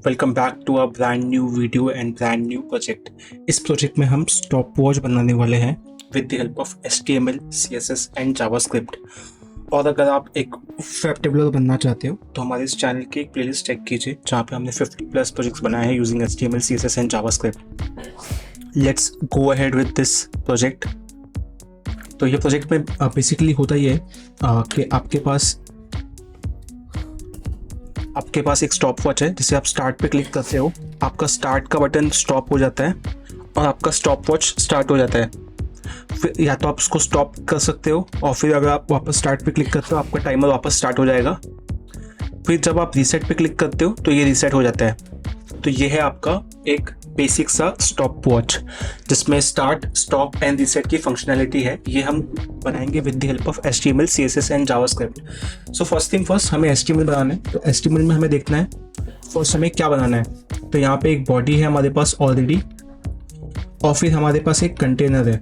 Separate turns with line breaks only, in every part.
Welcome back to a brand new video and brand new project. इस project में हम stop watch बनाने वाले हैं with the help of HTML, CSS and JavaScript. और अगर आप एक वेब डेवलपर बनना चाहते हो तो हमारे इस चैनल की एक प्लेलिस्ट चेक कीजिए जहाँ पे हमने 50+ प्रोजेक्ट्स बनाए हैं using HTML, CSS and JavaScript. Let's go ahead with this project. तो ये प्रोजेक्ट में बेसिकली होता ही है कि आपके पास एक स्टॉप वॉच है जिसे आप स्टार्ट पे क्लिक करते हो, आपका स्टार्ट का बटन स्टॉप हो जाता है और आपका स्टॉप वॉच स्टार्ट हो जाता है। फिर या तो आप उसको स्टॉप कर सकते हो और फिर अगर आप वापस स्टार्ट पे क्लिक करते हो आपका टाइमर वापस स्टार्ट हो जाएगा। फिर जब आप रीसेट पे क्लिक करते हो तो ये रीसेट हो जाता है। तो ये है आपका एक बेसिक सा स्टॉप वॉच जिसमें स्टार्ट, स्टॉप एंड रीसेट की फंक्शनैलिटी है। ये हम बनाएंगे with the help of HTML, CSS and JavaScript. So first thing first, हमें HTML बनाना है। तो HTML में हमें देखना है फर्स्ट हमें क्या बनाना है। तो यहाँ पे एक बॉडी है हमारे पास ऑलरेडी और फिर हमारे पास एक कंटेनर है।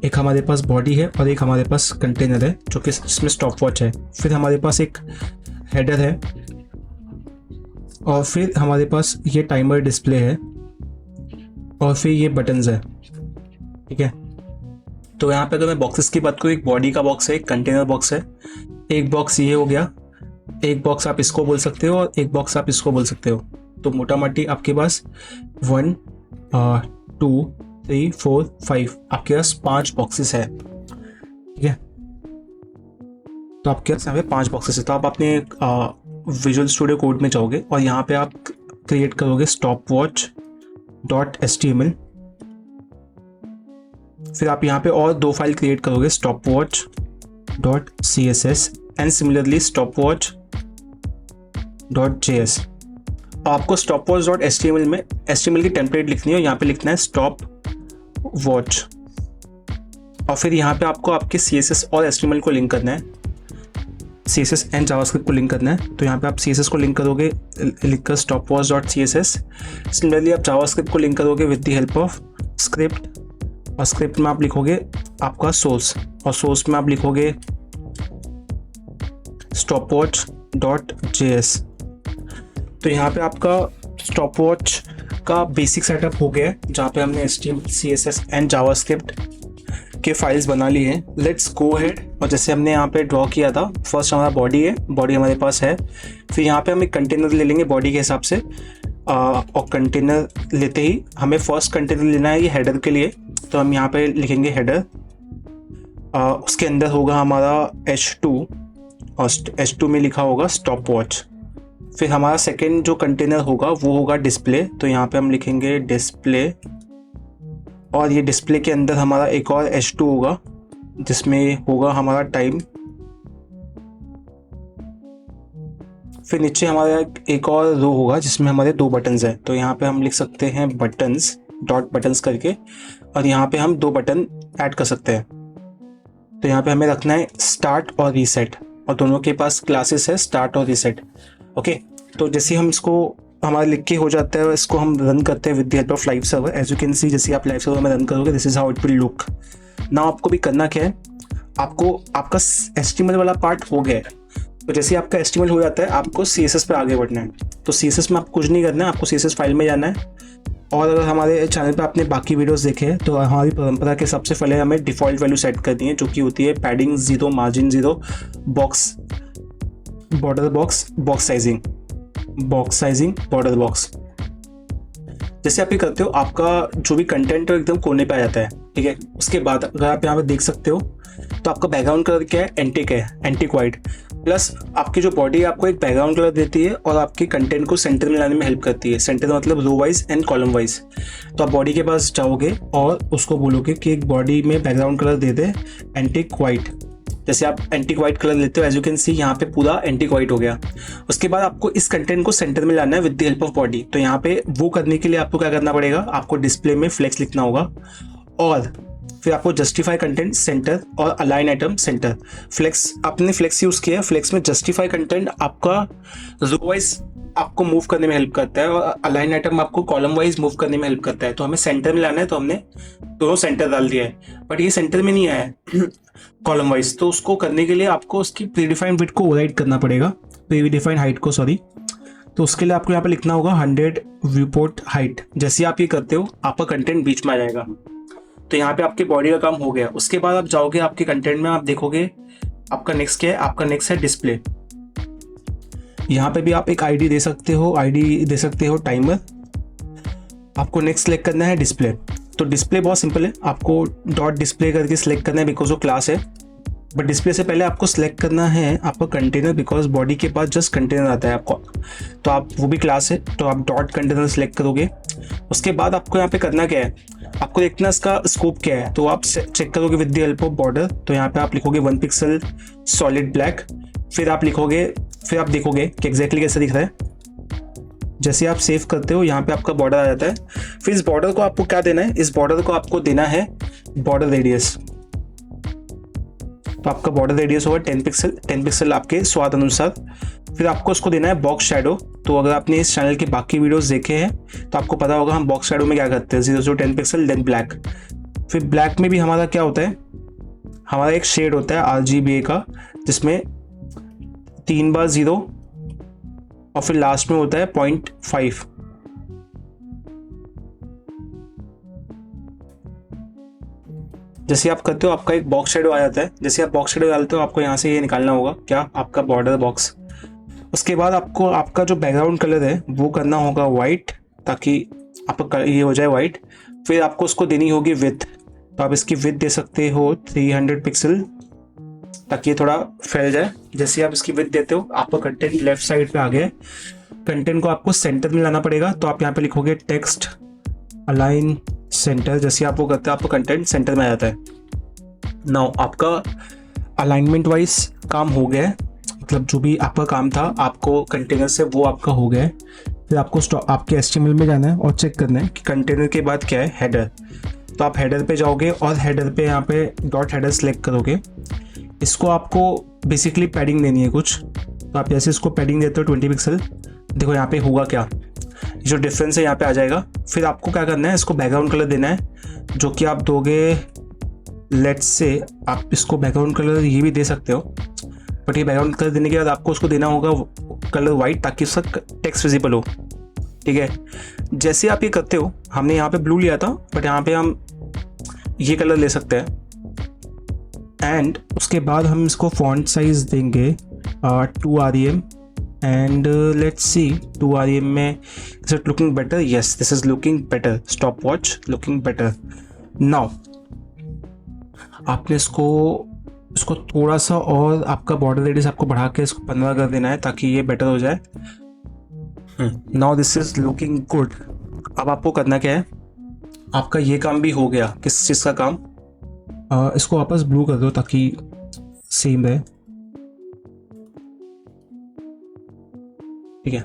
एक हमारे पास बॉडी है और एक हमारे पास कंटेनर है जो कि जिसमें स्टॉप वॉच है। फिर हमारे पास एक हेडर है और फिर हमारे पास ये टाइमर डिस्प्ले है और फिर ये बटन्स है। ठीक है, तो यहाँ पे अगर मैं बॉक्सेस की बात करूँ, एक बॉडी का बॉक्स है, एक कंटेनर बॉक्स है। एक बॉक्स ये हो गया, एक बॉक्स आप इसको बोल सकते हो और एक बॉक्स आप इसको बोल सकते हो। तो मोटा मोटी आपके पास 1 2 3 4 5 आपके पास 5 बॉक्सेस है। ठीक है, तो आपके पास यहाँ पे 5 बॉक्सेस है। तो आप अपने विजुअल स्टूडियो कोड में जाओगे और यहाँ पे आप क्रिएट करोगे stopwatch.html। फिर आप यहाँ पे और 2 फाइल क्रिएट करोगे, stopwatch.css एंड सिमिलरली stopwatch.js। आपको stopwatch.html में HTML की टेम्पलेट लिखनी है और यहाँ पे लिखना है stopwatch और फिर यहाँ पे आपको आपके CSS और HTML को लिंक करना है, CSS एंड जावास्क्रिप्ट को लिंक करना है। तो यहाँ पे आप CSS को लिंक करोगे लिखकर stopwatch.css। सिमिलरली आप जावास्क्रिप्ट को लिंक करोगे with the help of script और स्क्रिप्ट में आप लिखोगे आपका सोर्स और सोर्स में आप लिखोगे stopwatch.js। तो यहाँ पे आपका stopwatch का बेसिक सेटअप हो गया है जहाँ पे हमने HTML, CSS एंड जावास्क्रिप्ट के फाइल्स बना लिए हैं। लेट्स गो अहेड और जैसे हमने यहाँ पे ड्रॉ किया था, फर्स्ट हमारा बॉडी है, बॉडी हमारे पास है। फिर यहाँ पे हम एक कंटेनर ले लेंगे बॉडी के हिसाब से और कंटेनर लेते ही हमें फर्स्ट कंटेनर लेना है ये हेडर के लिए। तो हम यहाँ पे लिखेंगे हेडर, उसके अंदर होगा हमारा H2 और H2 में लिखा होगा स्टॉप वॉच। फिर हमारा सेकेंड जो कंटेनर होगा वो होगा डिस्प्ले। तो यहाँ पे हम लिखेंगे डिस्प्ले और ये डिस्प्ले के अंदर हमारा एक और H2 होगा जिसमें होगा हमारा टाइम। फिर नीचे हमारा एक और रो होगा जिसमें हमारे 2 बटन्स हैं। तो यहाँ पे हम लिख सकते हैं बटन्स, डॉट बटन्स करके, और यहाँ पे हम 2 बटन ऐड कर सकते हैं। तो यहाँ पे हमें रखना है स्टार्ट और रीसेट और दोनों के पास क्लासेस है स्टार्ट और रीसेट। ओके, तो जैसे हम इसको हमारा लिख के हो जाता है, इसको हम रन करते हैं with the help of live server. As you can see, जैसे आप लाइव सर्वर में रन करोगे this is how it will look. ना आपको भी करना क्या है, आपको आपका HTML वाला पार्ट हो गया है। तो जैसे आपका HTML हो जाता है आपको CSS पे आगे बढ़ना है। तो CSS में आपको कुछ नहीं करना है, आपको CSS फाइल में जाना है। और अगर हमारे चैनल पे आपने बाकी वीडियोस देखे हैं तो हमारी परंपरा के सबसे पहले हमें डिफ़ॉल्ट वैल्यू सेट करनी है जो कि होती है padding 0, margin 0, box, border box, box sizing, border box. जैसे आप ये करते हो आपका जो भी कंटेंट है एकदम कोने पे आ जाता है। ठीक है, उसके बाद अगर आप यहाँ पे देख सकते हो तो आपका बैकग्राउंड कलर क्या है, एंटिक वाइट। प्लस आपकी जो बॉडी है आपको एक बैकग्राउंड कलर देती है और आपके कंटेंट को सेंटर में लाने में हेल्प करती है। सेंटर मतलब row wise and column wise. तो आप बॉडी के पास जाओगे और उसको बोलोगे कि एक बॉडी में बैकग्राउंड कलर दे दे एंटिक वाइट। जैसे आप एंटिक वाइट कलर लेते हो, एज यू कैन सी यहाँ पे पूरा एंटिक वाइट हो गया। उसके बाद आपको इस कंटेंट को सेंटर में लाना है with the help of body. तो यहाँ पे वो करने के लिए आपको क्या करना पड़ेगा, आपको डिस्प्ले में फ्लेक्स लिखना होगा और फिर आपको जस्टिफाई कंटेंट सेंटर और अलाइन आइटम सेंटर। फ्लेक्स, आपने फ्लेक्स यूज किया है, फ्लेक्स में जस्टिफाई कंटेंट आपका रो वाइज आपको मूव करने में हेल्प करता है और अलाइन आइटम आपको कॉलम वाइज मूव करने में हेल्प करता है। तो हमें सेंटर में लाना है तो हमने दोनों सेंटर डाल दिया है, बट ये सेंटर में नहीं आया है कॉलम वाइज। तो उसको करने के लिए आपको उसकी प्रीडिफाइंड विड्थ को ओवरराइड करना पड़ेगा, प्रीडिफाइंड हाइट को, सॉरी। तो उसके लिए आपको यहाँ पे लिखना होगा 100 व्यू पोर्ट हाइट। जैसे आप ये करते हो आपका कंटेंट बीच में आ जाएगा। तो यहाँ पे आपके बॉडी का काम हो गया। उसके बाद आप जाओगे आपके कंटेंट में, आप देखोगे आपका नेक्स्ट क्या है, आपका नेक्स्ट है डिस्प्ले। यहाँ पे भी आप एक आईडी दे सकते हो, आईडी दे सकते हो टाइमर। आपको नेक्स्ट सेलेक्ट करना है डिस्प्ले। तो डिस्प्ले बहुत सिंपल है, आपको डॉट डिस्प्ले करके सिलेक्ट करना है बिकॉज वो क्लास है। बट डिस्प्ले से पहले आपको सिलेक्ट करना है आपका कंटेनर, बिकॉज बॉडी के पास जस्ट कंटेनर आता है आपको, तो आप वो भी क्लास है, तो आप डॉट कंटेनर सेलेक्ट करोगे। उसके बाद आपको यहाँ पे करना क्या है, आपको देखना इसका स्कोप क्या है। तो आप चेक करोगे with the help of border. तो यहाँ पे आप लिखोगे 1 पिक्सल सॉलिड ब्लैक। फिर आप देखोगे कि एग्जैक्टली कैसे दिख रहा है। जैसे आप सेव करते हो यहाँ पे आपका बॉर्डर आ जाता है। फिर इस बॉर्डर को आपको क्या देना है, इस बॉर्डर को आपको देना है बॉर्डर रेडियस। तो आपका बॉर्डर रेडियस होगा 10 पिक्सल आपके स्वाद अनुसार। फिर आपको उसको देना है बॉक्स शैडो। तो अगर आपने इस चैनल के बाकी वीडियोस देखे हैं तो आपको पता होगा हम बॉक्स शैडो में क्या करते हैं, 0 से 10 पिक्सल देन ब्लैक। फिर ब्लैक में भी हमारा क्या होता है, हमारा एक शेड होता है RGBA का, जिसमें 3 बार 0 और फिर लास्ट में होता है 0.5। जैसे आप करते हो आपका एक बॉक्स शेडो आ जाता है। जैसे आप बॉक्स शेडो डालते हो आपको यहाँ से ये निकालना होगा क्या, आपका बॉर्डर बॉक्स। उसके बाद आपको आपका जो बैकग्राउंड कलर है वो करना होगा वाइट, ताकि आपका ये हो जाए वाइट। फिर आपको उसको देनी होगी विड्थ। तो आप इसकी विड्थ दे सकते हो 300 पिक्सल, ताकि ये थोड़ा फैल जाए। जैसे आप इसकी विड्थ देते हो आपका कंटेंट लेफ्ट साइड पे आ गया। कंटेंट को आपको सेंटर में लाना पड़ेगा। तो आप यहाँ पे लिखोगे टेक्स्ट अलाइन सेंटर। जैसे आप वो करते हो आपका कंटेंट सेंटर में आ जाता है। नाउ आपका अलाइनमेंट वाइज काम हो गया है, मतलब जो भी आपका काम था आपको कंटेनर से वो आपका हो गया है। फिर आपको आपके HTML में जाना है और चेक करना है कि कंटेनर के बाद क्या है, हेडर। तो आप हेडर पे जाओगे और हेडर पे यहाँ पे डॉट हेडर सेलेक्ट करोगे। इसको आपको बेसिकली पैडिंग देनी है कुछ। तो आप जैसे इसको पैडिंग देते हो 20 पिक्सल, देखो यहाँ पे होगा क्या, जो डिफरेंस है यहाँ पे आ जाएगा। फिर आपको क्या करना है, इसको बैकग्राउंड कलर देना है, जो कि आप दोगे, लेट्स से आप इसको बैकग्राउंड कलर ये भी दे सकते हो। बट ये बैकग्राउंड कलर देने के बाद आपको उसको देना होगा कलर वाइट, ताकि उसका टेक्स्ट विजिबल हो। ठीक है, जैसे आप ये करते हो, हमने यहाँ पे ब्लू लिया था बट यहाँ पे हम ये कलर ले सकते हैं। एंड उसके बाद हम इसको फॉन्ट साइज देंगे 2 rem and let's see 2 rem में is it looking better? Yes, this is looking better. Stopwatch looking better. Now आपने इसको थोड़ा सा और आपका बॉर्डर रेडियस आपको बढ़ा के इसको 15 कर देना है, ताकि ये बेटर हो जाए। Now this is looking good. अब आपको करना क्या है, आपका ये काम भी हो गया। किस चीज़ का काम, इसको वापस ब्लू कर दो ताकि सेम रहे। ठीक है,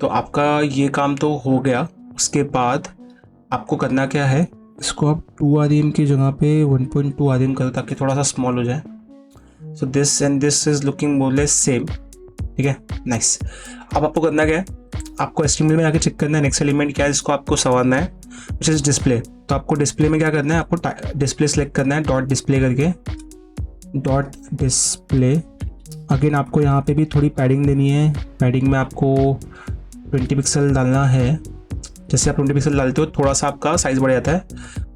तो आपका ये काम तो हो गया। उसके बाद आपको करना क्या है, इसको आप 2 rem की जगह पे 1.2 rem करो ताकि थोड़ा सा स्मॉल हो जाए। So this and this is looking more less same. ठीक है, नाइस। अब आपको करना क्या है, आपको HTML में आके चेक करना है नेक्स्ट एलिमेंट क्या है, जिसको आपको संवारना है, विच इज डिस्प्ले। तो आपको डिस्प्ले में क्या करना है, आपको डिस्प्ले सेलेक्ट करना है, डॉट डिस्प्ले करके, डॉट डिस्प्ले। अगेन आपको यहाँ पे भी थोड़ी पैडिंग देनी है। पैडिंग में आपको 20 पिक्सल डालना है। जैसे आप 20 पिक्सल डालते हो थोड़ा सा आपका साइज़ बढ़ जाता है।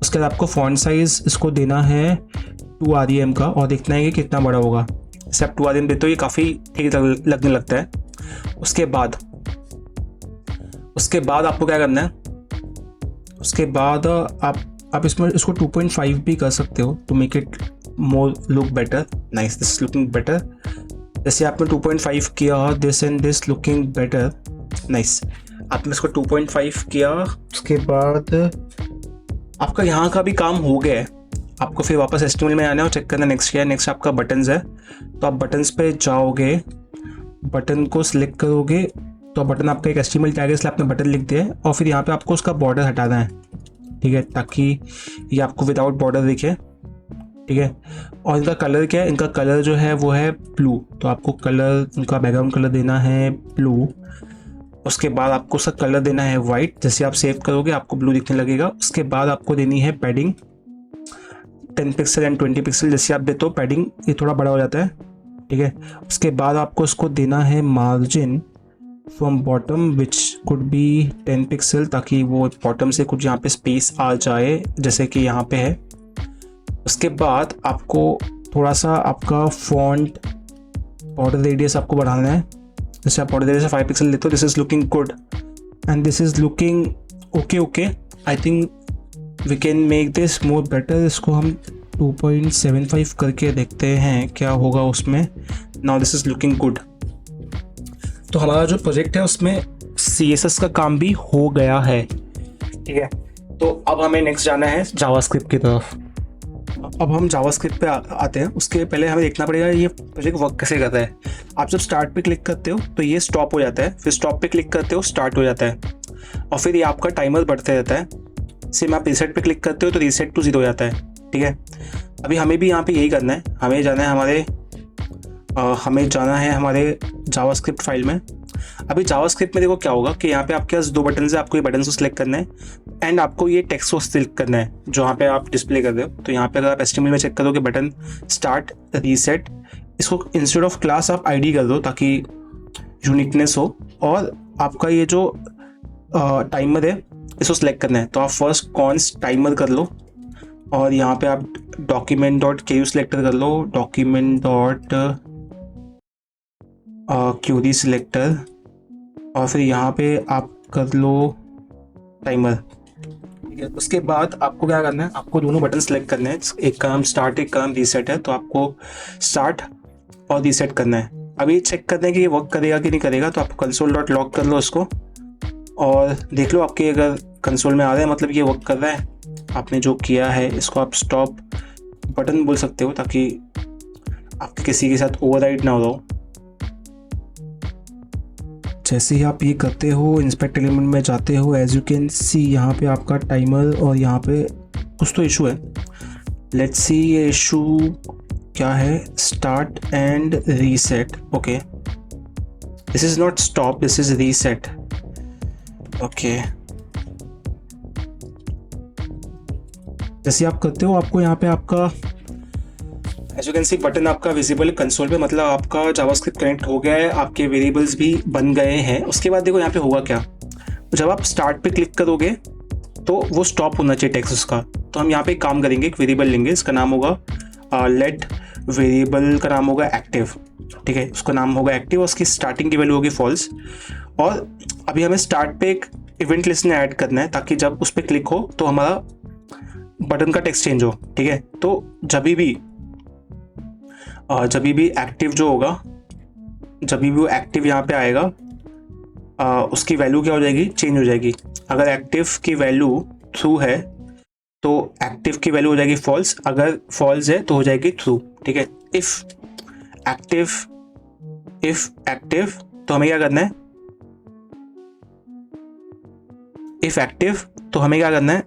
उसके बाद आपको फॉन्ट साइज़ इसको देना है 2 rem का, और देखना है कि कितना बड़ा होगा। जैसे आप 2 rem देते हो ये काफ़ी ठीक लगने लगता है। उसके बाद आपको क्या करना है, उसके बाद आप इसमें इसको 2.5 भी कर सकते हो to make it more look better. Nice, this looking better. जैसे आपने 2.5 किया, this and this looking better. Nice, आपने इसको 2.5 किया। उसके बाद आपका यहाँ का भी काम हो गया है। आपको फिर वापस HTML में आना है और चेक करना नेक्स्ट क्या है। नेक्स्ट आपका बटन्स है। तो आप बटन्स पे जाओगे, बटन को सिलेक्ट करोगे, तो बटन आपका एक HTML टैग है, इसलिए आपने बटन लिख दिया है। और फिर यहाँ पे आपको उसका बॉर्डर हटाना है। ठीक है, ताकि ये आपको विदाउट बॉर्डर दिखे। ठीक है, और इनका कलर क्या है, इनका कलर जो है वो है ब्लू। तो आपको कलर, इनका बैकग्राउंड कलर देना है ब्लू। उसके बाद आपको उसका कलर देना है वाइट। जैसे आप सेव करोगे आपको ब्लू दिखने लगेगा। उसके बाद आपको देनी है पैडिंग 10 पिक्सल एंड 20 पिक्सल। जैसे आप देते हो पैडिंग ये थोड़ा बड़ा हो जाता है। ठीक है, उसके बाद आपको इसको देना है margin from bottom which could be 10 pixel, ताकि वो बॉटम से कुछ यहाँ पे स्पेस आ जाए जैसे कि यहाँ पे है। उसके बाद आपको थोड़ा सा आपका फॉन्ट बॉर्डर रेडियस आपको बढ़ाना है। जैसे आप बॉर्डर रेडियस 5 पिक्सल लेते हो, this is looking good and this is looking okay. I think we can make this more better. इसको हम 2.75 करके देखते हैं क्या होगा उसमें। Now this is looking good. तो हमारा जो प्रोजेक्ट है उसमें CSS का काम भी हो गया है, ठीक है। तो अब हमें नेक्स्ट जाना है जावास्क्रिप्ट की तरफ। अब हम जावास्क्रिप्ट पे आते हैं। उसके पहले हमें देखना पड़ेगा ये प्रोजेक्ट वर्क कैसे करता है। आप जब स्टार्ट पे क्लिक करते हो तो ये स्टॉप हो जाता है, फिर स्टॉप पे क्लिक करते हो स्टार्ट हो जाता है, और फिर ये आपका टाइमर बढ़ते रहता है। सेम आप रीसेट पे क्लिक करते हो तो रीसेट टू 0 हो जाता है, ठीक है। अभी हमें भी यहाँ पे यही करना है। हमें जाना है हमारे जावास्क्रिप्ट फाइल में। अभी जावास्क्रिप्ट में देखो क्या होगा कि यहाँ पे आपके पास 2 बटन है। आपको ये बटन को सिलेक्ट करना है एंड आपको ये टेक्स्ट को सिलेक्ट करना है जो यहाँ पे आप डिस्प्ले कर रहे हो। तो यहाँ पे अगर आप HTML में चेक करोगे बटन स्टार्ट रीसेट, इसको इंस्टेड ऑफ क्लास आप ID कर दो ताकि यूनिकनेस हो। और आपका ये जो टाइमर है इसको सिलेक्ट करना है। तो आप फर्स्ट कॉन्स टाइमर कर लो और यहाँ पे आप document.ku सिलेक्टर कर लो, document.query सिलेक्टर, और फिर यहाँ पे आप कर लो टाइमर, ठीक है। उसके बाद आपको क्या करना है, आपको दोनों बटन सेलेक्ट करने हैं। एक का नाम स्टार्ट, एक का नाम रीसेट है। तो आपको स्टार्ट और रीसेट करना है। अभी चेक करना है कि ये वर्क करेगा कि नहीं करेगा। तो आप console.log कर लो इसको और देख लो आपके अगर कंसोल में आ रहा है मतलब ये वर्क कर रहा है। आपने जो किया है इसको आप स्टॉप बटन बोल सकते हो ताकि आपके किसी के साथ ओवरराइड ना हो। जैसे ही आप ये करते हो इंस्पेक्ट एलिमेंट में जाते हो, एज यू कैन सी यहाँ पे आपका टाइमर और यहाँ पे कुछ तो इशू है। लेट्स सी ये इशू क्या है। Start and reset, okay. This is not stop, this is reset, okay. जैसे आप करते हो आपको यहाँ पे आपका as you can see button आपका विजिबल कंसोल पे, मतलब आपका जावास्क्रिप्ट कनेक्ट हो गया है, आपके वेरिएबल्स भी बन गए हैं। उसके बाद देखो यहाँ पे होगा क्या, जब आप स्टार्ट पे क्लिक करोगे तो वो स्टॉप होना चाहिए टेक्स्ट उसका। तो हम यहाँ पे काम करेंगे, एक वेरिएबल लेंगे, इसका नाम होगा लेट वेरिएबल का नाम होगा एक्टिव, ठीक है। उसका नाम होगा एक्टिव और उसकी स्टार्टिंग की वैल्यू होगी फॉल्स। और अभी हमें स्टार्ट पे एक इवेंट लिस्ट में ऐड करना है ताकि जब उस पर क्लिक हो तो हमारा बटन का टेक्स्ट चेंज हो, ठीक है। तो जब भी एक्टिव जो होगा, जब भी वो एक्टिव यहाँ पे आएगा उसकी वैल्यू क्या हो जाएगी, चेंज हो जाएगी। अगर एक्टिव की वैल्यू ट्रू है तो एक्टिव की वैल्यू हो जाएगी फॉल्स, अगर फॉल्स है तो हो जाएगी ट्रू, ठीक है। इफ एक्टिव तो हमें क्या करना है, इफ एक्टिव तो हमें क्या करना है,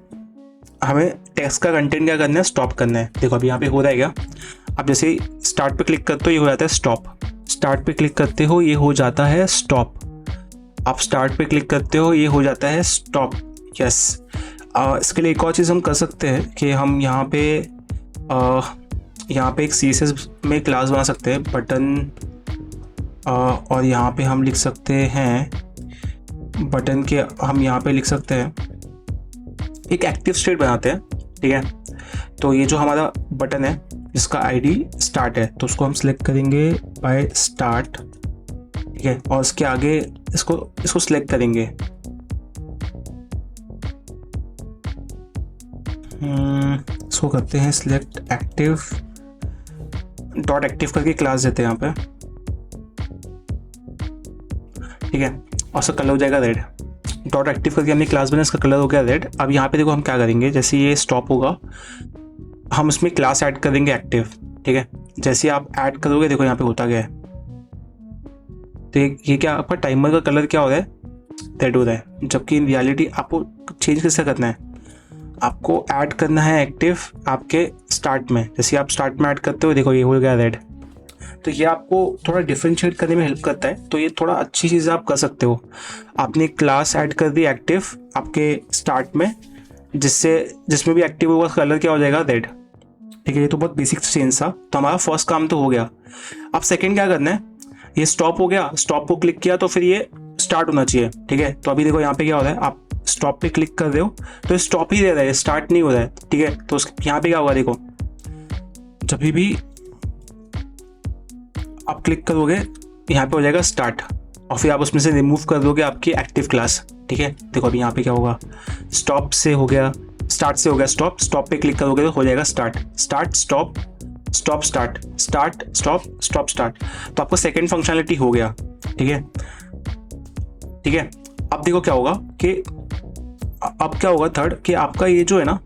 हमें टेक्स्ट का कंटेंट क्या करना है, स्टॉप करना है। देखो अभी यहाँ पे हो रहा है क्या, अब जैसे स्टार्ट पे क्लिक करते हो ये हो जाता है स्टॉप, स्टार्ट पे क्लिक करते हो ये हो जाता है स्टॉप, आप स्टार्ट पे क्लिक करते हो ये हो जाता है स्टॉप, यस। इसके लिए एक और चीज़ हम कर सकते हैं कि हम यहाँ पे एक CSS में क्लास बना सकते हैं बटन, और यहाँ पे हम लिख सकते हैं बटन के, हम यहाँ पे लिख सकते हैं एक एक्टिव स्टेट बनाते हैं, ठीक है। तो ये जो हमारा बटन है जिसका ID स्टार्ट है तो उसको हम सिलेक्ट करेंगे बाय स्टार्ट, ठीक है। और उसके आगे इसको सिलेक्ट करेंगे, इसको करते हैं सिलेक्ट एक्टिव डॉट एक्टिव करके क्लास देते हैं यहाँ पे, ठीक है। और उसका कलर हो जाएगा रेड, डॉट एक्टिव करके हमने क्लास बनाया, इसका कलर हो गया रेड। अब यहाँ पे देखो हम क्या करेंगे, जैसे ये स्टॉप होगा हम उसमें क्लास ऐड कर देंगे एक्टिव, ठीक है। जैसे आप ऐड करोगे देखो यहाँ पे होता गया है, तो ये क्या आपका टाइमर का कलर क्या हो रहा है, रेड हो रहा है। जबकि इन रियलिटी आपको चेंज कैसे करना है, आपको ऐड करना है एक्टिव आपके स्टार्ट में। जैसे आप स्टार्ट में ऐड करते हो देखो ये हो गया रेड, तो ये आपको थोड़ा डिफरेंशिएट करने में हेल्प करता है। तो ये थोड़ा अच्छी चीज़ आप कर सकते हो। आपने क्लास ऐड कर दी एक्टिव आपके स्टार्ट में, जिसमें भी एक्टिव होगा कलर क्या हो जाएगा, रेड, ठीक है। ये तो बहुत बेसिक चेंज था। तो हमारा फर्स्ट काम तो हो गया। अब सेकंड क्या करना है, ये स्टॉप हो गया, स्टॉप को क्लिक किया तो फिर ये स्टार्ट होना चाहिए, ठीक है। तो अभी देखो यहाँ पे क्या हो रहा है, आप स्टॉप पे क्लिक कर रहे हो तो स्टॉप ही दे रहा है, स्टार्ट नहीं हो रहा है, ठीक है। तो यहाँ पे क्या होगा, देखो जब भी आप क्लिक करोगे यहाँ पे हो जाएगा स्टार्ट, और फिर आप उसमें से रिमूव कर दोगे आपकी एक्टिव क्लास, ठीक है। देखो अभी यहाँ पे क्या होगा, स्टॉप से हो गया, स्टार्ट से हो गया स्टॉप, स्टॉप पे क्लिक करोगे तो हो जाएगा start, start stop, stop start, start stop, stop start. तो आपको सेकंड फंक्शनलिटी हो गया, ठीक है, ठीक है। अब देखो क्या होगा कि अब क्या होगा थर्ड, कि आपका ये जो है ना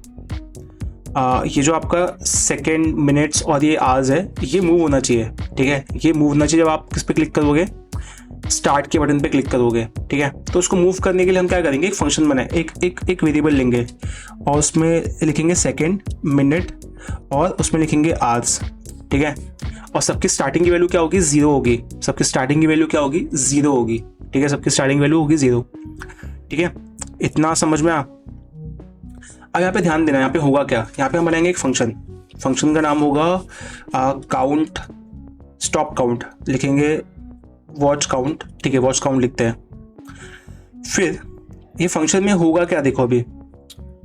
ये जो आपका सेकेंड, मिनट्स और ये आवर्स है, ये मूव होना चाहिए, ठीक है। ये मूव होना चाहिए जब आप किस पे क्लिक करोगे, स्टार्ट के बटन पे क्लिक करोगे, ठीक है। तो उसको मूव करने के लिए हम क्या करेंगे, एक फंक्शन बनाए, एक वेरिएबल लेंगे और उसमें लिखेंगे सेकेंड, मिनट और उसमें लिखेंगे आवर्स, ठीक है। और सबकी स्टार्टिंग की वैल्यू क्या होगी, 0 होगी, सबकी स्टार्टिंग की वैल्यू क्या होगी, 0 होगी, ठीक है। सबकी स्टार्टिंग वैल्यू होगी 0, ठीक है। इतना समझ में आ। अब यहाँ पे ध्यान देना, यहाँ पे होगा क्या, यहाँ पे हम बनाएंगे एक फंक्शन, फंक्शन का नाम होगा काउंट, स्टॉप काउंट लिखेंगे, वॉच काउंट, ठीक है, वॉच काउंट लिखते हैं। फिर ये फंक्शन में होगा क्या, देखो अभी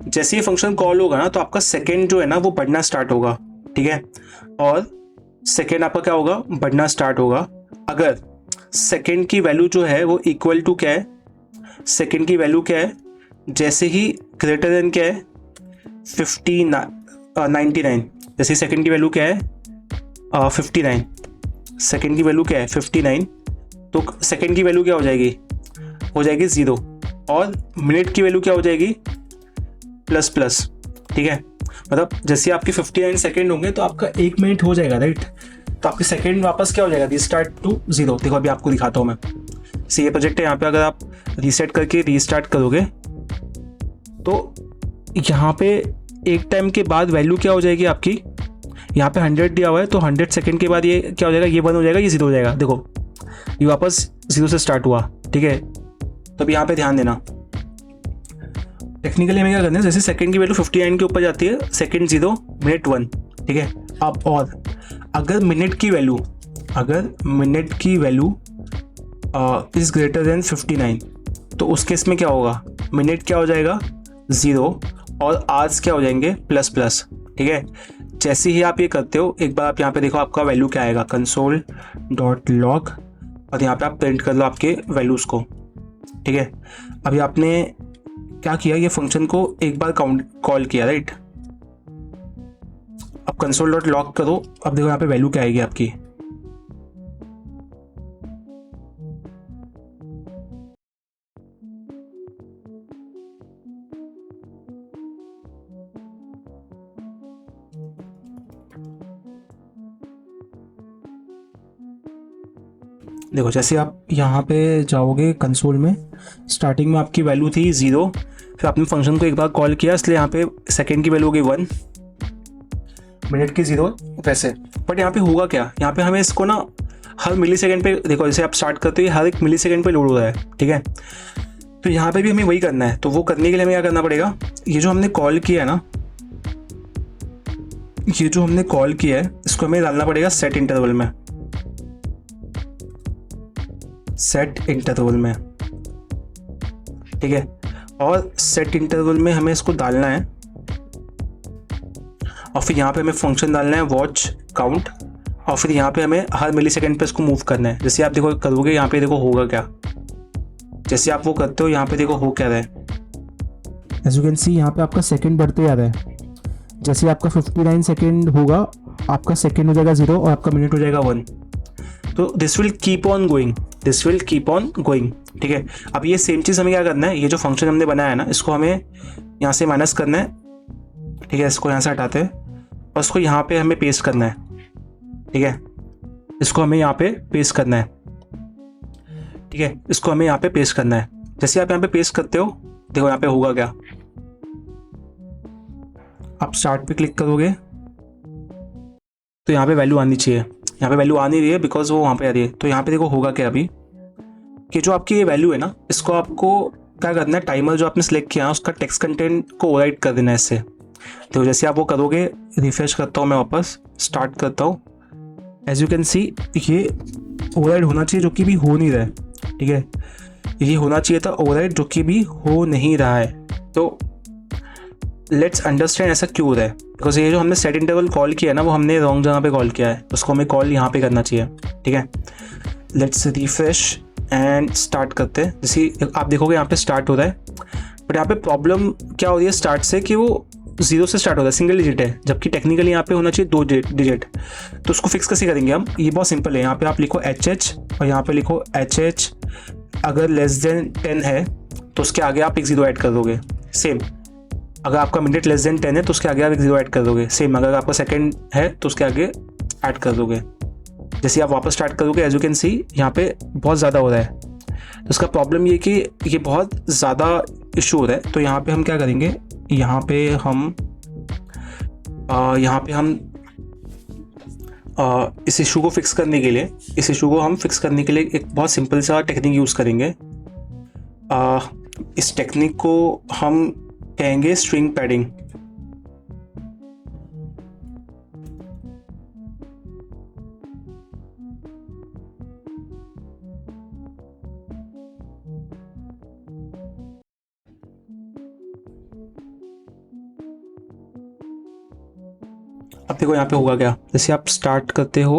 जैसे ये फंक्शन कॉल होगा ना तो आपका सेकेंड जो है ना वो बढ़ना स्टार्ट होगा, ठीक है। और सेकेंड आपका क्या होगा, बढ़ना स्टार्ट होगा। अगर सेकेंड की वैल्यू जो है वो इक्वल टू क्या है, सेकेंड की वैल्यू क्या है, जैसे ही ग्रेटर देन क्या है 99, जैसे सेकेंड की वैल्यू क्या है 59, सेकेंड की वैल्यू क्या है 59, तो सेकेंड की वैल्यू क्या हो जाएगी, 0, और मिनट की वैल्यू क्या हो जाएगी, प्लस, ठीक है। मतलब जैसे आपकी 59 सेकेंड होंगे तो आपका 1 मिनट हो जाएगा, राइट। तो आपकी सेकेंड वापस क्या हो जाएगा, रीस्टार्ट टू 0। देखो अभी आपको दिखाता हूँ मैं, ये प्रोजेक्ट है, यहाँ पे अगर आप रीसेट करके रीस्टार्ट करोगे तो यहाँ पे एक टाइम के बाद वैल्यू क्या हो जाएगी आपकी, यहाँ पे 100 दिया हुआ है तो 100 सेकेंड के बाद ये क्या हो जाएगा, ये 1 हो जाएगा, ये 0 हो जाएगा। देखो ये वापस 0 से स्टार्ट हुआ, ठीक है। तो अब यहाँ पे ध्यान देना, टेक्निकली हमें क्या करना है, जैसे सेकेंड की वैल्यू 59 के ऊपर जाती है, सेकेंड 0, मिनट 1, ठीक है। अब और अगर मिनट की वैल्यू इज ग्रेटर देन 59 तो उस केस में क्या होगा, मिनट क्या हो जाएगा 0 और आवर्स क्या हो जाएंगे प्लस, ठीक है। जैसे ही आप ये करते हो, एक बार आप यहाँ पे देखो आपका वैल्यू क्या आएगा, console.log, और यहाँ पे आप प्रिंट कर लो आपके वैल्यूज़ को, ठीक है। अभी आपने क्या किया, ये फंक्शन को एक बार कॉल किया, राइट। अब console.log करो, अब देखो यहाँ पे वैल्यू क्या आएगी आपकी, देखो जैसे आप यहाँ पे जाओगे कंसोल में, स्टार्टिंग में आपकी वैल्यू थी 0, फिर आपने फंक्शन को एक बार कॉल किया, इसलिए यहाँ पे सेकेंड की वैल्यू हो गई 1, मिनट की 0, वैसे। बट यहाँ पे होगा क्या, यहाँ पे हमें इसको ना हर मिली सेकेंड पे, देखो जैसे आप स्टार्ट करते हो हर एक मिली सेकेंड पे लोड हो रहा है, ठीक है। तो यहाँ पे भी हमें वही करना है, तो वो करने के लिए हमें क्या करना पड़ेगा, ये जो हमने कॉल किया है ना, ये जो हमने कॉल किया है इसको हमें डालना पड़ेगा सेट इंटरवल में, ठीक है। और सेट इंटरवल में हमें इसको डालना है, और फिर यहाँ पे हमें फंक्शन डालना है वॉच काउंट, और फिर यहाँ पे हमें हर मिली सेकेंड पे इसको मूव करना है। जैसे आप देखो करोगे, यहाँ पे देखो होगा क्या, जैसे आप वो करते हो यहाँ पे देखो हो क्या रहा है, एज यू कैन सी यहाँ पे आपका सेकेंड बढ़ते जा रहा है। जैसे आपका 59 सेकेंड होगा, आपका सेकेंड हो जाएगा 0 और आपका मिनट हो जाएगा 1। तो this will keep on going, ठीक है। अब ये सेम चीज़ हमें क्या करना है, ये जो फंक्शन हमने बनाया है ना, इसको हमें यहाँ से माइनस करना है, ठीक है। इसको यहाँ से हटाते हैं और इसको यहाँ पे हमें पेस्ट करना है, ठीक है। इसको हमें यहाँ पे पेस्ट करना है, ठीक है। इसको हमें यहाँ पे पेस्ट करना है। जैसे आप यहाँ पे पेस्ट करते हो, देखो यहाँ पे होगा क्या, आप स्टार्ट पे क्लिक करोगे तो यहाँ पे वैल्यू आनी चाहिए, यहाँ पे वैल्यू आ नहीं रही है बिकॉज वो वहाँ पे आ रही है। तो यहाँ पे देखो होगा क्या अभी, कि जो आपकी ये वैल्यू है ना, इसको आपको क्या करना है, टाइमर जो आपने सेलेक्ट किया है उसका टेक्स्ट कंटेंट को ओवरराइट कर देना है इससे। तो जैसे आप वो करोगे, रिफ्रेश करता हूँ मैं, वापस स्टार्ट करता हूँ, एज यू कैन सी ये ओवरराइट होना चाहिए, जो कि भी हो नहीं रहा है, ठीक है। ये होना चाहिए था ओवरराइड, जो कि भी हो नहीं रहा है। तो लेट्स अंडरस्टैंड ऐसा क्यों हो रहा है, बिकॉज ये जो हमने सेट इंटरवल कॉल किया है ना, वो हमने रॉन्ग जगह पे कॉल किया है, उसको हमें कॉल यहाँ पे करना चाहिए। ठीक है, लेट्स रिफ्रेश एंड स्टार्ट करते हैं। जैसे आप देखोगे यहाँ पे स्टार्ट हो रहा है, बट यहाँ पे प्रॉब्लम क्या हो रही है स्टार्ट से कि वो 0 से स्टार्ट हो रहा है, सिंगल डिजिट है, जबकि टेक्निकली यहाँ पे होना चाहिए 2 डिजिट। तो उसको फिक्स कैसे करेंगे हम, ये बहुत सिंपल है। यहाँ पे आप लिखो HH और यहाँ पे लिखो HH, अगर लेस देन 10 है तो उसके आगे आप एक 0 ऐड कर दोगे। सेम अगर आपका मिनट लेस देन 10 है तो उसके आगे आप एक 0 ऐड कर दोगे। सेम अगर आपका सेकंड है तो उसके आगे ऐड कर दोगे। जैसे आप वापस स्टार्ट करोगे, एज यू कैन सी यहाँ पे बहुत ज़्यादा हो रहा है। तो इसका प्रॉब्लम ये कि ये बहुत ज़्यादा इशू हो रहा है। तो यहाँ पे हम क्या करेंगे, यहाँ पे हम इस इशू को फिक्स करने के लिए एक बहुत सिंपल सा टेक्निक यूज़ करेंगे। इस टेक्निक को हम कहेंगे स्ट्रिंग पैडिंग। अब देखो यहाँ पे होगा क्या, जैसे आप स्टार्ट करते हो,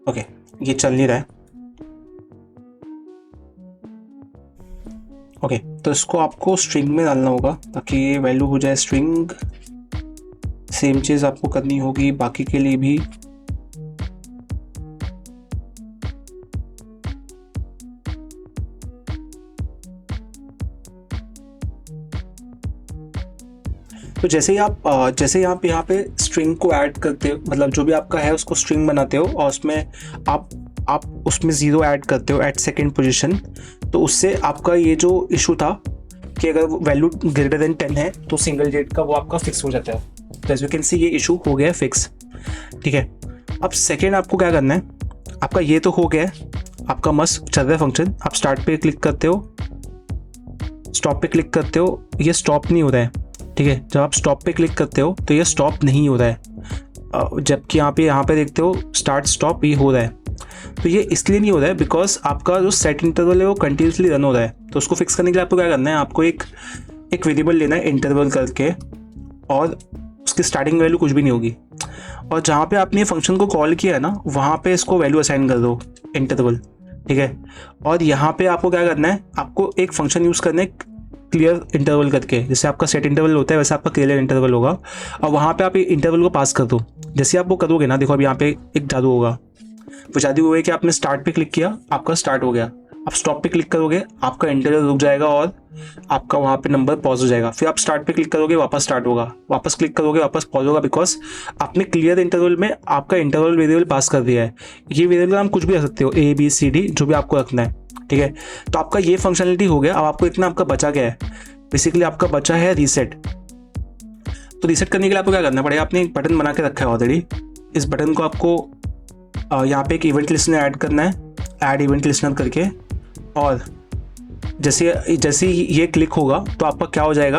ओके ये चल नहीं रहा है। ओके तो इसको आपको स्ट्रिंग में डालना होगा ताकि ये वैल्यू हो जाए स्ट्रिंग। सेम चीज़ आपको करनी होगी बाकी के लिए भी। तो जैसे ही आप यहाँ पे स्ट्रिंग को ऐड करते हो, मतलब जो भी आपका है उसको स्ट्रिंग बनाते हो और उसमें आप उसमें 0 ऐड करते हो एट सेकेंड पोजीशन, तो उससे आपका ये जो इशू था कि अगर वैल्यू ग्रेटर देन 10 है तो सिंगल डिजिट का वो आपका फिक्स हो जाता है। तो एज यू कैन सी ये इशू हो गया है फिक्स। ठीक है, अब सेकेंड आपको क्या करना है, आपका ये तो हो गया है, आपका मस्त चल रहा है फंक्शन। आप स्टार्ट पे क्लिक करते हो, स्टॉप पे क्लिक करते हो, ये स्टॉप नहीं हो रहा है। ठीक है, जब आप स्टॉप पे क्लिक करते हो तो ये स्टॉप नहीं हो रहा है, जबकि यहाँ पे देखते हो स्टार्ट स्टॉप ये हो रहा है। तो ये इसलिए नहीं हो रहा है बिकॉज आपका जो सेट इंटरवल है वो कंटिन्यूसली रन हो रहा है। तो उसको फिक्स करने के लिए आपको क्या करना है, आपको एक वेरिएबल लेना है इंटरवल करके, और उसकी स्टार्टिंग वैल्यू कुछ भी नहीं होगी, और जहाँ पे आपने फंक्शन को कॉल किया है ना वहाँ पे इसको वैल्यू असाइन कर दो इंटरवल। ठीक है, और यहाँ पे आपको क्या करना है, आपको एक फंक्शन यूज़ करना है क्लियर इंटरवल करके। जैसे आपका सेट इंटरवल होता है वैसे आपका क्लियर इंटरवल होगा, और वहाँ पे आप इंटरवल को पास कर दो। जैसे आप वो करोगे ना, देखो अब यहाँ पे एक जादू होगा। वो जादू हुआ है कि आपने स्टार्ट पे क्लिक किया, आपका स्टार्ट हो गया। आप स्टॉप पे क्लिक करोगे, आपका इंटरवल रुक जाएगा और आपका वहाँ पे नंबर पॉज हो जाएगा। फिर आप स्टार्ट पे क्लिक करोगे, वापस स्टार्ट होगा, वापस क्लिक करोगे, वापस पॉज होगा, बिकॉज आपने क्लियर इंटरवल में आपका इंटरवल वेरिएबल पास कर दिया है। ये वेरिएबल हम कुछ भी रख सकते हो, ABCD जो भी आपको रखना है। ठीक है, तो आपका ये फंक्शनलिटी हो गया। अब आपको इतना आपका बचा क्या है, बेसिकली आपका बचा है रीसेट। तो रीसेट करने के लिए आपको क्या करना पड़ेगा, आपने एक बटन बना के रखा है ऑलरेडी। इस बटन को आपको यहाँ पे एक इवेंट लिस्टनर ऐड करना है, ऐड इवेंट लिस्टनर करके, और जैसे ये क्लिक होगा तो आपका क्या हो जाएगा,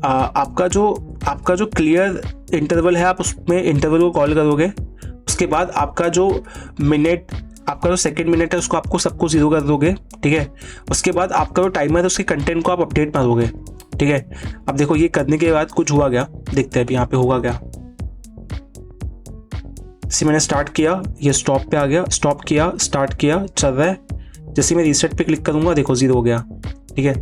आपका जो क्लियर इंटरवल है आप उसमें इंटरवल को कॉल करोगे। उसके बाद आपका जो सेकंड मिनट है उसको आपको सबको 0 कर दोगे। ठीक है, उसके बाद आपका जो टाइमर है उसके कंटेंट को आप अपडेट मारोगे। ठीक है, अब देखो ये करने के बाद कुछ हुआ क्या, देखते हैं अभी यहाँ पे होगा क्या। जैसे मैंने स्टार्ट किया, ये स्टॉप पे आ गया, स्टॉप किया, स्टार्ट किया, चल रहा है। जैसे मैं रीसेट पे क्लिक करूंगा, देखो 0 हो गया। ठीक है,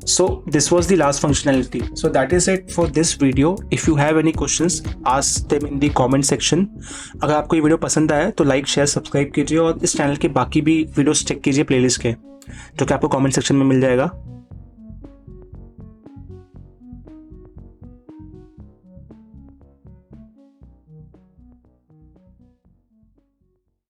so this was the last functionality. So that is it for this video. If you have any questions, ask them in the comment section. अगर आपको ये वीडियो पसंद आया तो लाइक शेयर सब्सक्राइब कीजिए, और इस चैनल के बाकी भी वीडियोस चेक कीजिए प्लेलिस्ट के, जो कि आपको कमेंट सेक्शन में मिल जाएगा।